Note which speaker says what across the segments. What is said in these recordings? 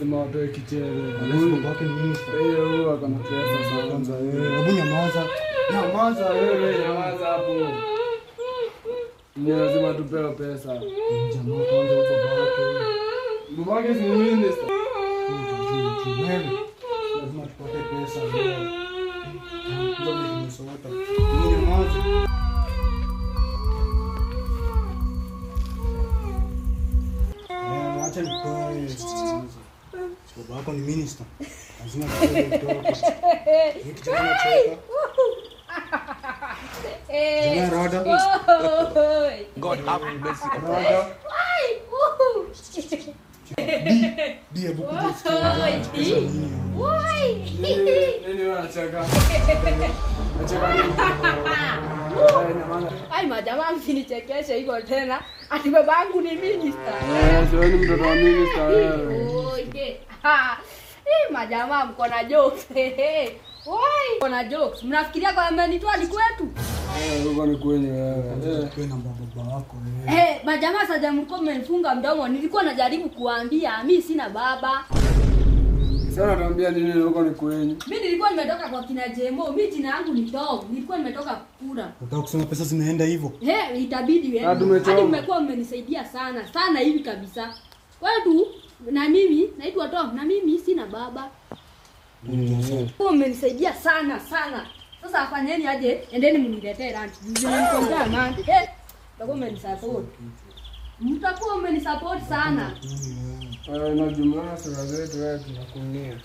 Speaker 1: lazima watoe kichere.
Speaker 2: Babake ni minister.
Speaker 1: Huyu akana pesa sana.
Speaker 2: Kwanza hebu nyamaza.
Speaker 1: Nyamaza wewe, nyamaza hapo. Ni lazima tupewe pesa.
Speaker 2: Jamaa kwanza babake.
Speaker 1: Babake si minister.
Speaker 2: Lazima tupate pesa. Ndio nimesota. Nyamaza. Acha nitoe. Babako ni minister. Lazima tutoe mtoto. Hiki kijana cheka. Jana rada.
Speaker 3: God have mercy.
Speaker 2: Rada. Dia buku dia.
Speaker 1: Nini wanacheka?
Speaker 4: Ai majamaa msinichekeshe hivyo tena. Ati babangu ni minister.
Speaker 1: Sio ni mtoto wa minister wewe.
Speaker 4: Oye. Majamaa mko na jokes. Oi, mko na jokes. Mnafikiria kwa amenitoa ni kwetu?
Speaker 1: Huko ni kwenye wewe.
Speaker 2: Kwa na baba wako
Speaker 4: majamaa sasa mko mmenifunga mdomo. Nilikuwa najaribu kuambia mimi sina baba.
Speaker 1: Sasa nakwambia nini huko ni kwenye?
Speaker 4: Mimi nilikuwa nimetoka kwa kina Jemo. Mimi jina yangu ni Tom. Nilikuwa nimetoka kura.
Speaker 2: Unataka kusema pesa zimeenda hivyo?
Speaker 4: Itabidi wewe. Hadi mmekuwa mmenisaidia sana. Sana hivi kabisa. Kwetu na mimi naitwa Tom na mimi sina baba. Kwa mmenisaidia sana sana. Sasa afanyeni aje, endeni mniletee lunch. Mnikonga man. Mtakuwa mmenisupport. Mtakuwa mmenisupport sana.
Speaker 1: Na jumla sura zetu wewe tunakunia.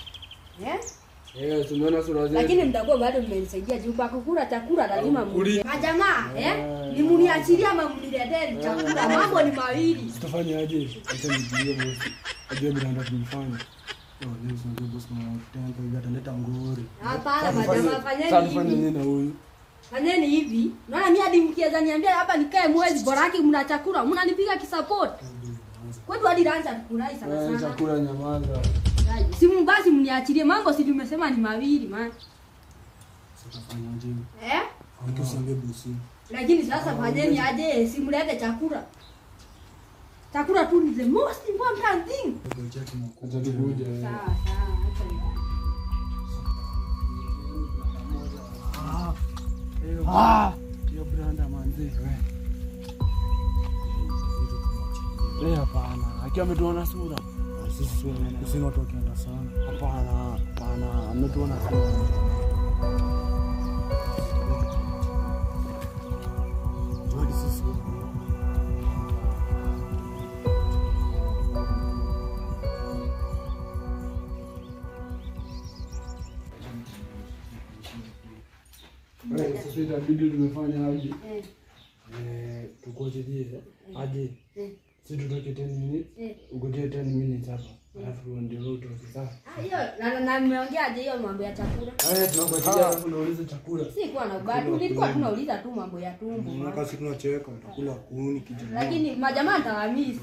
Speaker 1: Tumeona sura zetu.
Speaker 4: Lakini mtakuwa bado mmenisaidia juu kwa kukula chakula lazima mkule. Majamaa, ni mniachilia ama mniletee chakula. Mambo ni mawili.
Speaker 1: Tutafanya aje? Acha nijie bosi. Ajue bila tunafanya. Leo sio bosi na tena ataleta ngori.
Speaker 4: Hapana majamaa, fanyeni hivi.
Speaker 1: Na huyu.
Speaker 4: Fanyeni hivi. Naona mimi hadi mkiweza niambia hapa nikae mwezi bora yake mna chakula, mnanipiga kisupport. Kwetu hadi rancha tukulai sana sana.
Speaker 1: Chakula nyamaza.
Speaker 4: Simu basi mniachilie mambo si tumesema ni mawili man.
Speaker 1: Sasa fanya aje?
Speaker 2: Ukiusiambie bosi.
Speaker 4: Lakini sasa fanyeni aje, simlete chakula. Chakula tu ni the most important thing.
Speaker 1: Acha tukuje.
Speaker 4: Sawa sawa, acha ni.
Speaker 1: Hiyo branda manzi wewe. Hapana, akiwa ametuona sura.
Speaker 2: Sisi watu wakienda sana.
Speaker 1: Hapana, ametuona sura.
Speaker 2: Jodi sisi.
Speaker 1: Sasa itabidi tumefanya aje? Tukoje aje? Sisi tutoke 10 minutes. Ugoje 10 minutes hapa. Alafu ndio utoke sasa.
Speaker 4: Hiyo na mmeongeaje hiyo mambo ya chakula?
Speaker 1: Tunakuja alafu unauliza chakula.
Speaker 4: Si kwa na ubadu, nilikuwa tunauliza tu mambo ya tumbo.
Speaker 2: Mwaka siku tunacheka, utakula kuni kijana.
Speaker 4: Lakini majamaa nitawamis.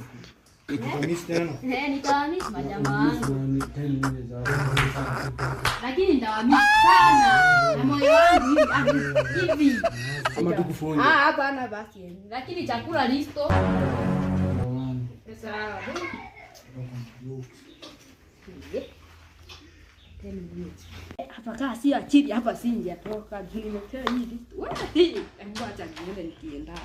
Speaker 2: Utamis tena?
Speaker 4: Nitawamis majamaa wangu.
Speaker 1: 10 minutes hapa.
Speaker 4: Lakini nitawamis sana. Na moyo wangu hivi.
Speaker 1: Kama tukufunge.
Speaker 4: Hapana basi. Lakini chakula listo. Sawa. Hapa kaa si achili hapa si nje atoka. Nimetoa hii listo. Wapi? Hebu acha niende nikiendaga.